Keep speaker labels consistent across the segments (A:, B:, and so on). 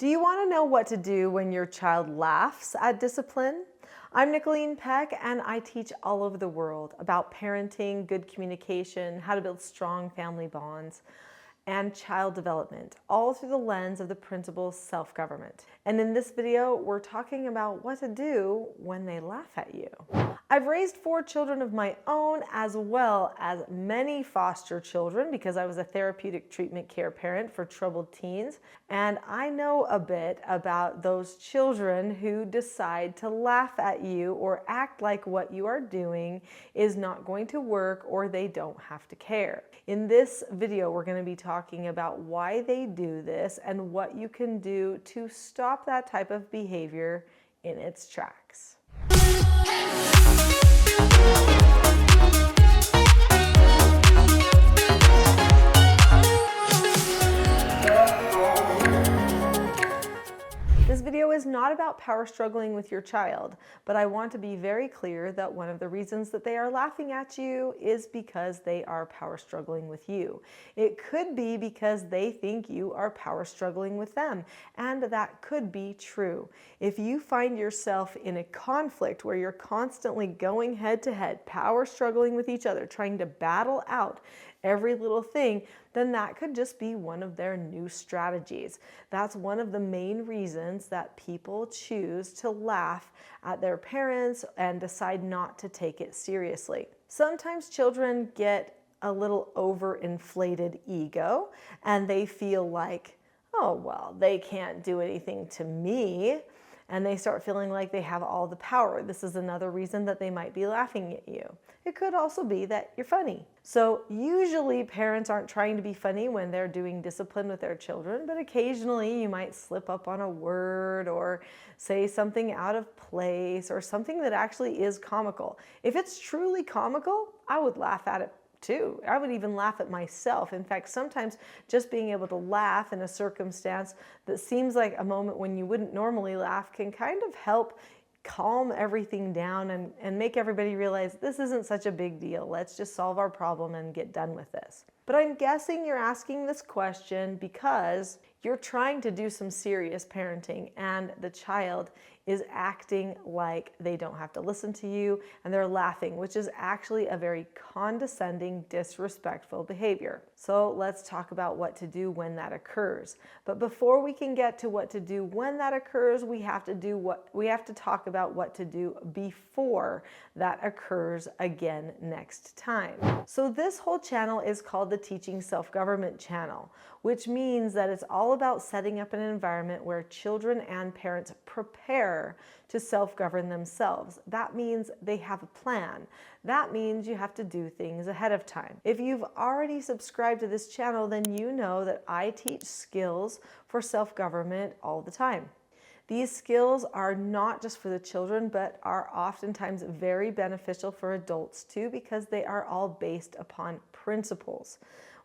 A: Do you want to know what to do when your child laughs at discipline? I'm Nicholeen Peck, and I teach all over the world about parenting, good communication, how to build strong family bonds, and child development, all through the lens of the principles self-government. And in this video, we're talking about what to do when they laugh at you. I've raised 4 children of my own, as well as many foster children, because I was a therapeutic treatment care parent for troubled teens. And I know a bit about those children who decide to laugh at you or act like what you are doing is not going to work or they don't have to care. In this video, we're going to be talking about why they do this and what you can do to stop that type of behavior in its tracks. This video is not about power struggling with your child, but I want to be very clear that one of the reasons that they are laughing at you is because they are power struggling with you. It could be because they think you are power struggling with them, and that could be true. If you find yourself in a conflict where you're constantly going head to head, power struggling with each other, trying to battle out every little thing, then that could just be one of their new strategies. That's one of the main reasons that people choose to laugh at their parents and decide not to take it seriously. Sometimes children get a little overinflated ego and they feel like, oh, well, they can't do anything to me. And they start feeling like they have all the power. This is another reason that they might be laughing at you. It could also be that you're funny. So usually parents aren't trying to be funny when they're doing discipline with their children, but occasionally you might slip up on a word or say something out of place or something that actually is comical. If it's truly comical, I would laugh at it too. I would even laugh at myself. In fact, sometimes just being able to laugh in a circumstance that seems like a moment when you wouldn't normally laugh can kind of help calm everything down and make everybody realize this isn't such a big deal. Let's just solve our problem and get done with this. But I'm guessing you're asking this question because you're trying to do some serious parenting and the child is acting like they don't have to listen to you and they're laughing, which is actually a very condescending, disrespectful behavior. So let's talk about what to do when that occurs. But before we can get to what to do when that occurs, we have to talk about what to do before that occurs again next time. So this whole channel is called the Teaching Self-Government channel, which means that it's all about setting up an environment where children and parents prepare to self-govern themselves. That means they have a plan. That means you have to do things ahead of time. If you've already subscribed to this channel, then you know that I teach skills for self-government all the time. These skills are not just for the children, but are oftentimes very beneficial for adults too, because they are all based upon principles.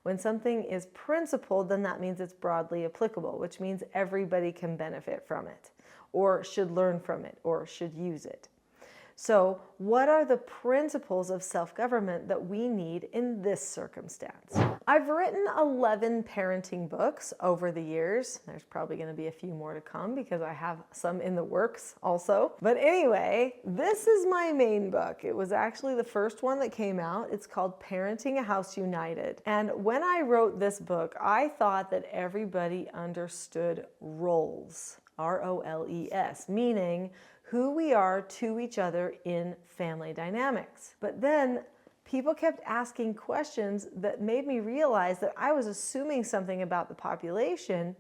A: When something is principled, then that means it's broadly applicable, which means everybody can benefit from it, or should learn from it, or should use it. So what are the principles of self-government that we need in this circumstance? I've written 11 parenting books over the years. There's probably going to be a few more to come because I have some in the works also. But anyway, this is my main book. It was actually the first one that came out. It's called Parenting a House United. And when I wrote this book, I thought that everybody understood roles, R-O-L-E-S, meaning who we are to each other in family dynamics. But then people kept asking questions that made me realize that I was assuming something about the population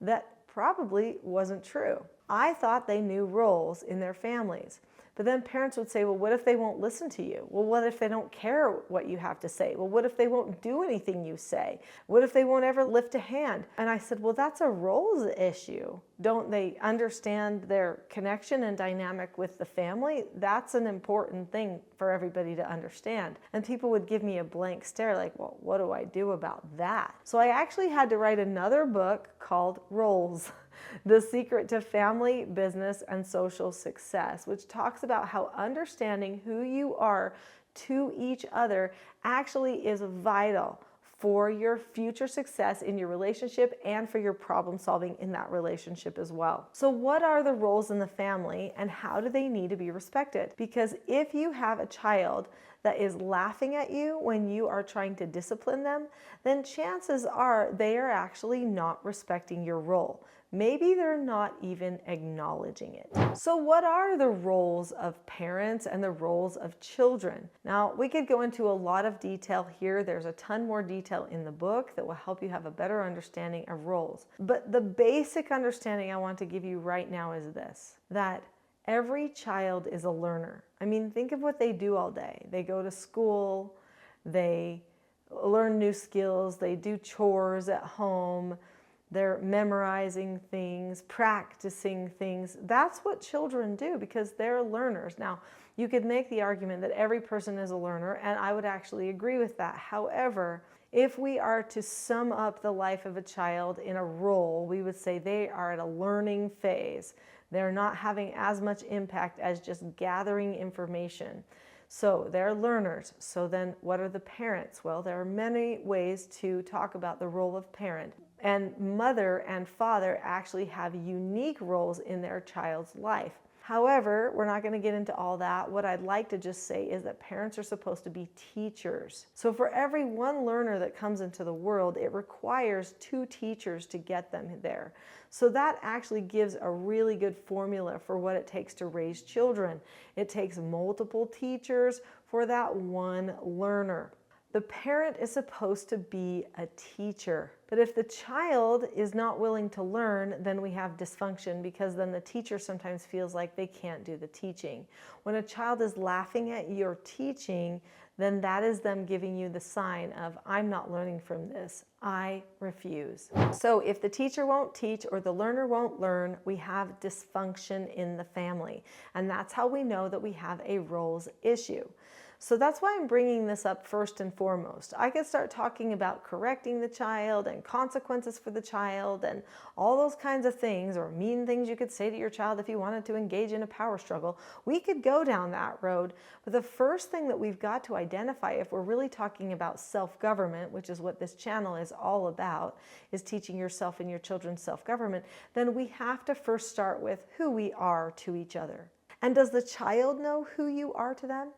A: that probably wasn't true. I thought they knew roles in their families. But then parents would say, well, what if they won't listen to you? Well, what if they don't care what you have to say? Well, what if they won't do anything you say? What if they won't ever lift a hand? And I said, well, that's a roles issue. Don't they understand their connection and dynamic with the family? That's an important thing for everybody to understand. And people would give me a blank stare like, well, what do I do about that? So I actually had to write another book called Roles. The Secret to Family, Business, and Social Success, which talks about how understanding who you are to each other actually is vital for your future success in your relationship and for your problem solving in that relationship as well. So what are the roles in the family and how do they need to be respected? Because if you have a child that is laughing at you when you are trying to discipline them, then chances are they are actually not respecting your role. Maybe they're not even acknowledging it. So what are the roles of parents and the roles of children? Now, we could go into a lot of detail here. There's a ton more detail in the book that will help you have a better understanding of roles. But the basic understanding I want to give you right now is this, that every child is a learner. I mean, think of what they do all day. They go to school, they learn new skills, they do chores at home, they're memorizing things, practicing things. That's what children do because they're learners. Now, you could make the argument that every person is a learner, and I would actually agree with that. However, if we are to sum up the life of a child in a role, we would say they are at a learning phase. They're not having as much impact as just gathering information. So they're learners. So then what are the parents? Well, there are many ways to talk about the role of parent. And mother and father actually have unique roles in their child's life. However, we're not going to get into all that. What I'd like to just say is that parents are supposed to be teachers. So for every one learner that comes into the world, it requires 2 teachers to get them there. So that actually gives a really good formula for what it takes to raise children. It takes multiple teachers for that one learner. The parent is supposed to be a teacher. But if the child is not willing to learn, then we have dysfunction because then the teacher sometimes feels like they can't do the teaching. When a child is laughing at your teaching, then that is them giving you the sign of, I'm not learning from this. I refuse. So if the teacher won't teach or the learner won't learn, we have dysfunction in the family. And that's how we know that we have a roles issue. So that's why I'm bringing this up first and foremost. I could start talking about correcting the child and consequences for the child and all those kinds of things, or mean things you could say to your child if you wanted to engage in a power struggle. We could go down that road, but the first thing that we've got to identify if we're really talking about self-government, which is what this channel is all about, is teaching yourself and your children self-government, then we have to first start with who we are to each other. And does the child know who you are to them?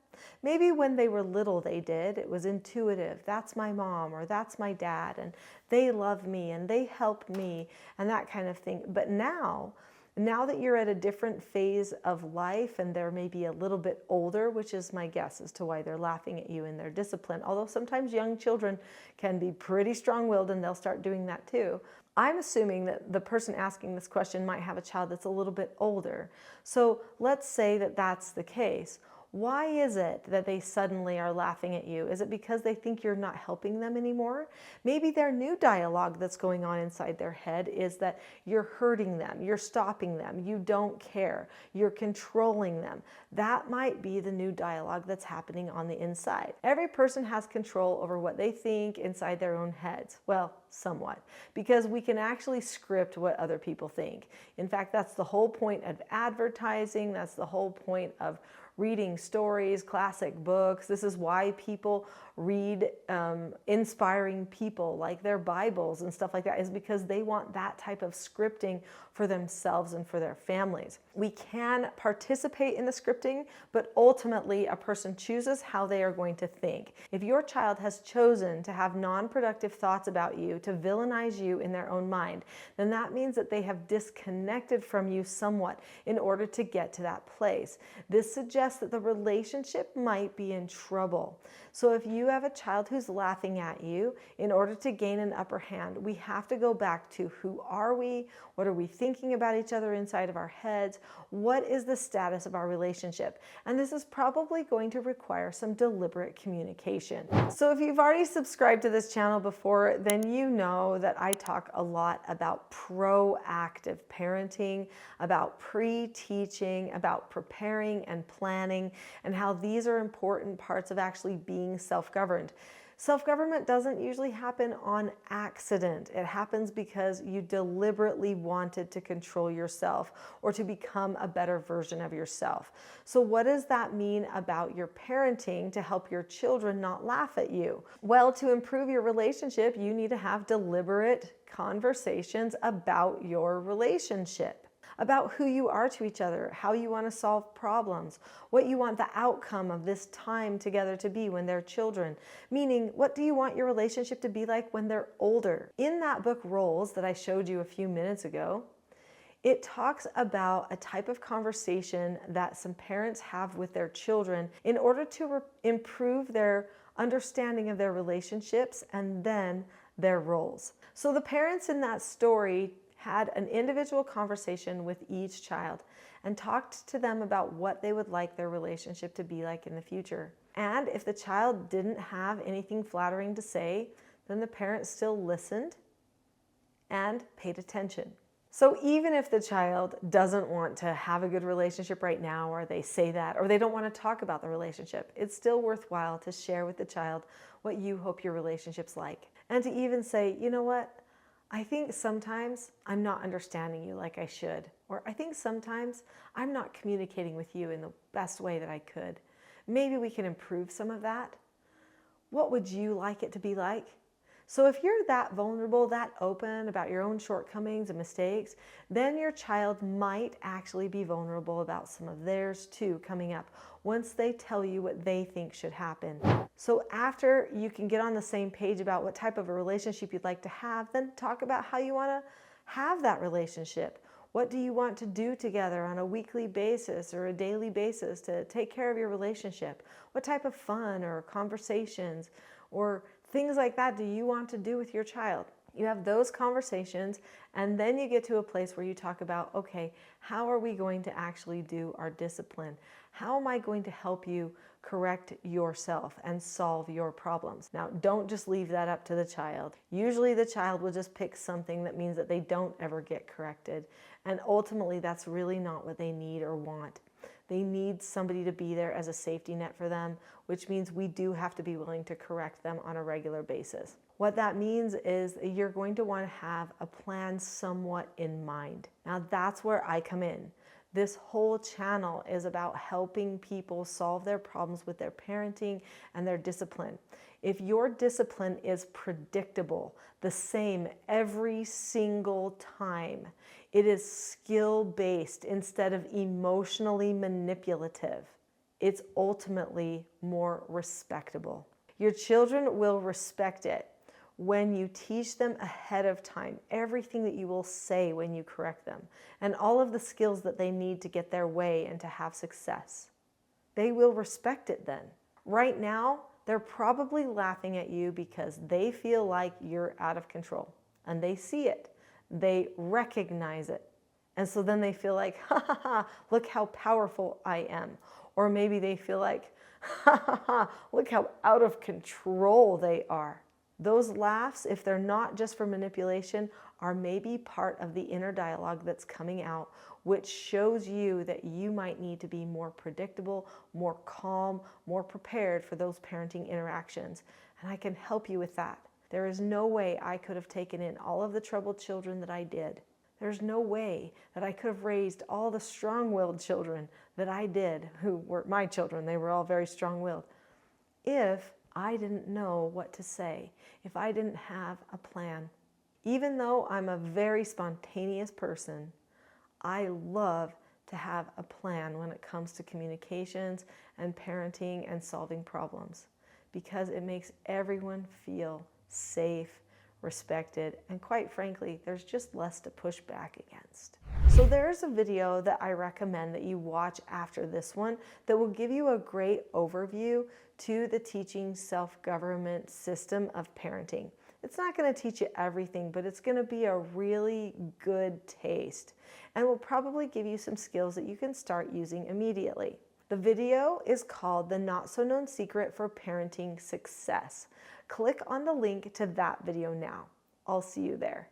A: Maybe when they were little they did. It was intuitive. That's my mom or that's my dad and they love me and they help me and that kind of thing. But now that you're at a different phase of life and they're maybe a little bit older, which is my guess as to why they're laughing at you in their discipline, although sometimes young children can be pretty strong-willed and they'll start doing that too. I'm assuming that the person asking this question might have a child that's a little bit older. So let's say that that's the case. Why is it that they suddenly are laughing at you? Is it because they think you're not helping them anymore? Maybe their new dialogue that's going on inside their head is that you're hurting them, you're stopping them, you don't care, you're controlling them. That might be the new dialogue that's happening on the inside. Every person has control over what they think inside their own heads. Well, somewhat, because we can actually script what other people think. In fact, that's the whole point of advertising. That's the whole point of reading stories, classic books. This is why people read inspiring people like their Bibles and stuff like that, is because they want that type of scripting for themselves and for their families. We can participate in the scripting, but ultimately a person chooses how they are going to think. If your child has chosen to have non-productive thoughts about you, to villainize you in their own mind, then that means that they have disconnected from you somewhat in order to get to that place. This suggests that the relationship might be in trouble. So if you have a child who's laughing at you, in order to gain an upper hand, we have to go back to who are we? What are we thinking about each other inside of our heads? What is the status of our relationship? And this is probably going to require some deliberate communication. So if you've already subscribed to this channel before, then you know that I talk a lot about proactive parenting, about pre-teaching, about preparing and planning, and how these are important parts of actually being self-governed. Self-government doesn't usually happen on accident. It happens because you deliberately wanted to control yourself or to become a better version of yourself. So what does that mean about your parenting to help your children not laugh at you? Well, to improve your relationship, you need to have deliberate conversations about your relationship, about who you are to each other, how you want to solve problems, what you want the outcome of this time together to be when they're children. Meaning, what do you want your relationship to be like when they're older? In that book, Roles, that I showed you a few minutes ago, it talks about a type of conversation that some parents have with their children in order to improve their understanding of their relationships and then their roles. So the parents in that story had an individual conversation with each child and talked to them about what they would like their relationship to be like in the future. And if the child didn't have anything flattering to say, then the parent still listened and paid attention. So even if the child doesn't want to have a good relationship right now, or they say that, or they don't want to talk about the relationship, it's still worthwhile to share with the child what you hope your relationship's like. And to even say, you know what? I think sometimes I'm not understanding you like I should, or I think sometimes I'm not communicating with you in the best way that I could. Maybe we can improve some of that. What would you like it to be like? So if you're that vulnerable, that open about your own shortcomings and mistakes, then your child might actually be vulnerable about some of theirs too coming up once they tell you what they think should happen. So after you can get on the same page about what type of a relationship you'd like to have, then talk about how you want to have that relationship. What do you want to do together on a weekly basis or a daily basis to take care of your relationship? What type of fun or conversations or things like that do you want to do with your child? You have those conversations, and then you get to a place where you talk about, okay, how are we going to actually do our discipline? How am I going to help you correct yourself and solve your problems? Now, don't just leave that up to the child. Usually the child will just pick something that means that they don't ever get corrected. And ultimately, that's really not what they need or want. They need somebody to be there as a safety net for them, which means we do have to be willing to correct them on a regular basis. What that means is you're going to want to have a plan somewhat in mind. Now that's where I come in. This whole channel is about helping people solve their problems with their parenting and their discipline. If your discipline is predictable, the same every single time, it is skill-based instead of emotionally manipulative, it's ultimately more respectable. Your children will respect it when you teach them ahead of time everything that you will say when you correct them and all of the skills that they need to get their way and to have success. They will respect it then. Right now, they're probably laughing at you because they feel like you're out of control and they see it. They recognize it. And so then they feel like, ha ha ha, look how powerful I am. Or maybe they feel like, ha ha ha, look how out of control they are. Those laughs, if they're not just for manipulation, are maybe part of the inner dialogue that's coming out, which shows you that you might need to be more predictable, more calm, more prepared for those parenting interactions. And I can help you with that. There is no way I could have taken in all of the troubled children that I did. There's no way that I could have raised all the strong-willed children that I did, who were my children. They were all very strong-willed. If I didn't know what to say, if I didn't have a plan. Even though I'm a very spontaneous person, I love to have a plan when it comes to communications and parenting and solving problems, because it makes everyone feel safe, respected, and quite frankly, there's just less to push back against. So there's a video that I recommend that you watch after this one that will give you a great overview to the teaching self-government system of parenting. It's not going to teach you everything, but it's going to be a really good taste and will probably give you some skills that you can start using immediately. The video is called The Not So Known Secret for Parenting Success. Click on the link to that video now. I'll see you there.